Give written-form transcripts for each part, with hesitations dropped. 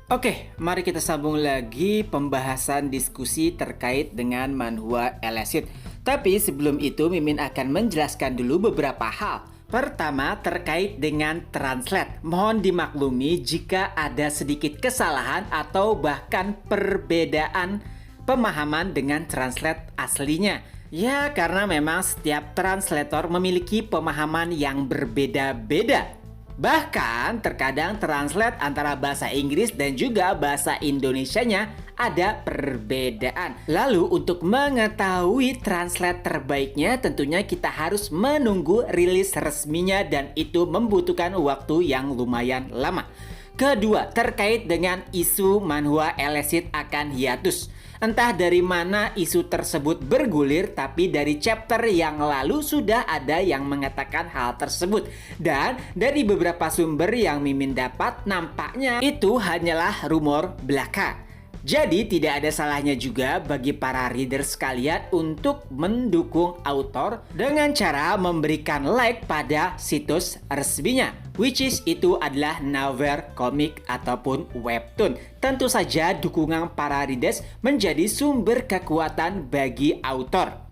Oke, mari kita sambung lagi pembahasan diskusi terkait dengan manhwa Elecit. Tapi sebelum itu Mimin akan menjelaskan dulu beberapa hal. Pertama, terkait dengan translate. Mohon dimaklumi jika ada sedikit kesalahan atau bahkan perbedaan pemahaman dengan translate aslinya. Ya, karena memang setiap translator memiliki pemahaman yang berbeda-beda. Bahkan terkadang translate antara bahasa Inggris dan juga bahasa Indonesianya ada perbedaan. Lalu untuk mengetahui translate terbaiknya tentunya kita harus menunggu rilis resminya dan itu membutuhkan waktu yang lumayan lama. Kedua, terkait dengan isu manhwa Elecit akan hiatus. Entah dari mana isu tersebut bergulir, tapi dari chapter yang lalu sudah ada yang mengatakan hal tersebut. Dan dari beberapa sumber yang Mimin dapat, nampaknya itu hanyalah rumor belaka. Jadi tidak ada salahnya juga bagi para reader sekalian untuk mendukung author dengan cara memberikan like pada situs resminya, which is itu adalah novel, komik, ataupun webtoon. Tentu saja dukungan para readers menjadi sumber kekuatan bagi author.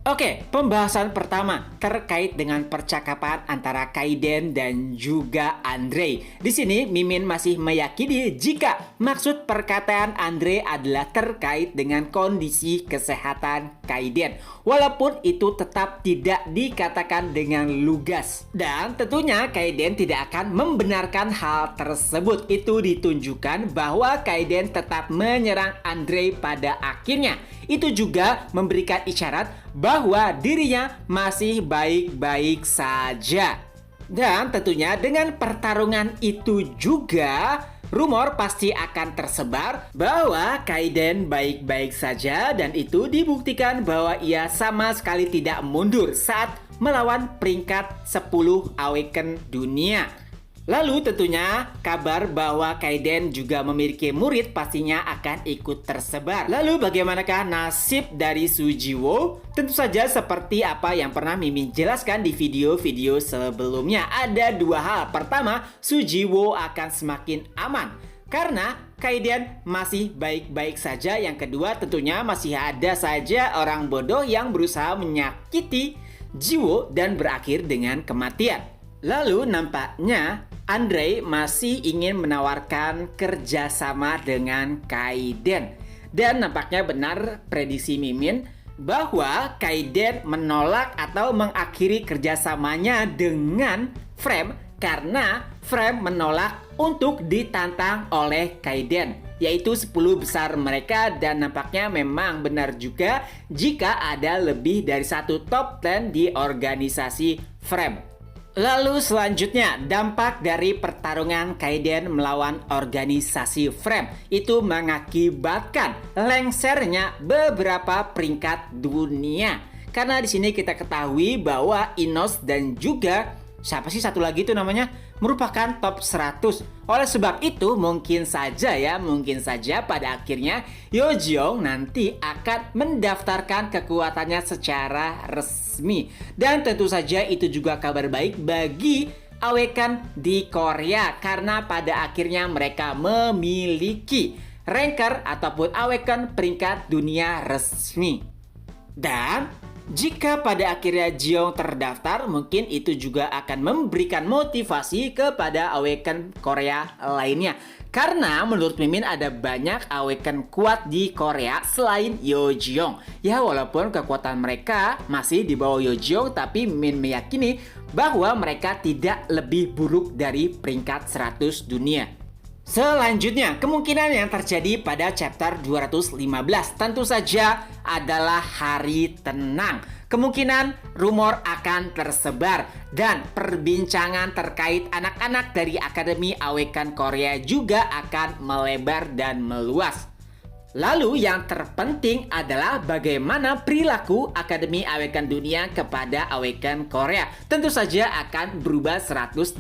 Oke, pembahasan pertama terkait dengan percakapan antara Kaiden dan juga Andre. Di sini Mimin masih meyakini jika maksud perkataan Andre adalah terkait dengan kondisi kesehatan Kaiden. Walaupun itu tetap tidak dikatakan dengan lugas. Dan tentunya Kaiden tidak akan membenarkan hal tersebut. Itu ditunjukkan bahwa Kaiden tetap menyerang Andre pada akhirnya. Itu juga memberikan isyarat bahwa dirinya masih baik-baik saja. Dan tentunya dengan pertarungan itu juga rumor pasti akan tersebar bahwa Kaiden baik-baik saja dan itu dibuktikan bahwa ia sama sekali tidak mundur saat melawan peringkat 10 Awaken dunia. Lalu tentunya kabar bahwa Kaiden juga memiliki murid pastinya akan ikut tersebar. Lalu bagaimanakah nasib dari Sujiwo? Tentu saja seperti apa yang pernah Mimin jelaskan di video-video sebelumnya. Ada dua hal. Pertama, Sujiwo akan semakin aman karena Kaiden masih baik-baik saja. Yang kedua tentunya masih ada saja orang bodoh yang berusaha menyakiti Jiwo dan berakhir dengan kematian. Lalu nampaknya Andre masih ingin menawarkan kerjasama dengan Kaiden. Dan nampaknya benar prediksi Mimin bahwa Kaiden menolak atau mengakhiri kerjasamanya dengan Frame karena Frame menolak untuk ditantang oleh Kaiden, yaitu 10 besar mereka. Dan nampaknya memang benar juga jika ada lebih dari satu top 10 di organisasi Frame. Lalu selanjutnya, dampak dari pertarungan Kaiden melawan organisasi Frame itu mengakibatkan lengsernya beberapa peringkat dunia. Karena di sini kita ketahui bahwa Inos dan juga siapa sih satu lagi itu namanya merupakan top 100. Oleh sebab itu mungkin saja pada akhirnya Yojiong nanti akan mendaftarkan kekuatannya secara resmi. Dan tentu saja itu juga kabar baik bagi Awaken di Korea karena pada akhirnya mereka memiliki ranker ataupun Awaken peringkat dunia resmi. Dan jika pada akhirnya Jiong terdaftar, mungkin itu juga akan memberikan motivasi kepada Awaken Korea lainnya. Karena menurut Mimin ada banyak Awaken kuat di Korea selain Yojiong. Ya walaupun kekuatan mereka masih di bawah Yojiong, tapi Mimin meyakini bahwa mereka tidak lebih buruk dari peringkat 100 dunia. Selanjutnya, kemungkinan yang terjadi pada chapter 215 tentu saja adalah hari tenang. Kemungkinan rumor akan tersebar dan perbincangan terkait anak-anak dari Akademi Awaken Korea juga akan melebar dan meluas. Lalu yang terpenting adalah bagaimana perilaku Akademi Awaken Dunia kepada Awaken Korea. Tentu saja akan berubah 180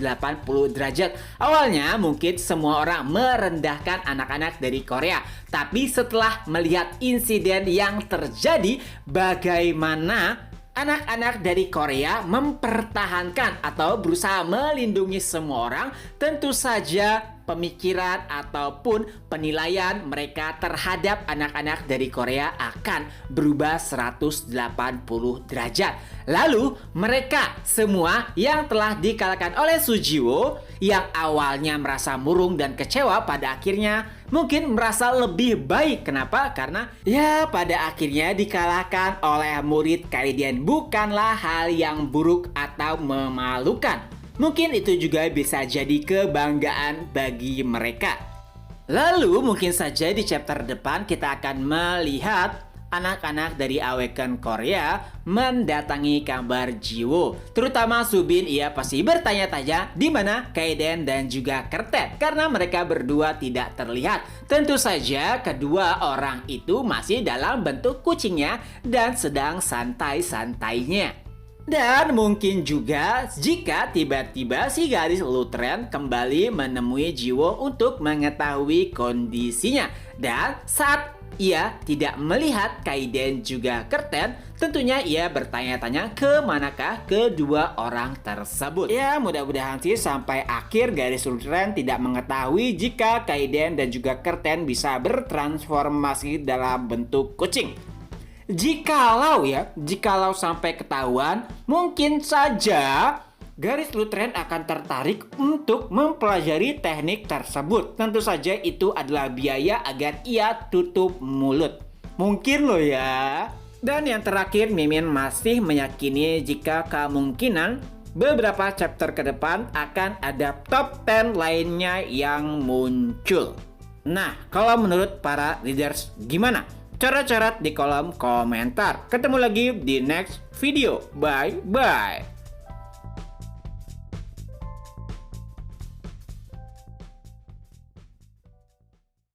derajat. Awalnya mungkin semua orang merendahkan anak-anak dari Korea. Tapi setelah melihat insiden yang terjadi, bagaimana anak-anak dari Korea mempertahankan atau berusaha melindungi semua orang, tentu saja pemikiran ataupun penilaian mereka terhadap anak-anak dari Korea akan berubah 180 derajat. Lalu mereka semua yang telah dikalahkan oleh Sujiwo yang awalnya merasa murung dan kecewa pada akhirnya mungkin merasa lebih baik. Kenapa? Karena ya pada akhirnya dikalahkan oleh murid Kaiden bukanlah hal yang buruk atau memalukan. Mungkin itu juga bisa jadi kebanggaan bagi mereka. Lalu mungkin saja di chapter depan kita akan melihat anak-anak dari Awaken Korea mendatangi kamar Jiwo. Terutama Subin, ia pasti bertanya-tanya di mana Kaiden dan juga Kerten karena mereka berdua tidak terlihat. Tentu saja kedua orang itu masih dalam bentuk kucingnya dan sedang santai-santainya. Dan mungkin juga jika tiba-tiba si gadis Lutren kembali menemui Jiwo untuk mengetahui kondisinya. Dan saat ia tidak melihat Kaiden juga Kerten, tentunya ia bertanya-tanya ke manakah kedua orang tersebut. Ya, mudah-mudahan sih sampai akhir gadis Lutren tidak mengetahui jika Kaiden dan juga Kerten bisa bertransformasi dalam bentuk kucing. Jikalau sampai ketahuan, mungkin saja garis Lutren akan tertarik untuk mempelajari teknik tersebut. Tentu saja itu adalah biaya agar ia tutup mulut. Mungkin loh ya. Dan yang terakhir, Mimin masih meyakini jika kemungkinan beberapa chapter ke depan akan ada top 10 lainnya yang muncul. Nah, kalau menurut para readers gimana? Coret-coret di kolom komentar. Ketemu lagi di next video. Bye-bye.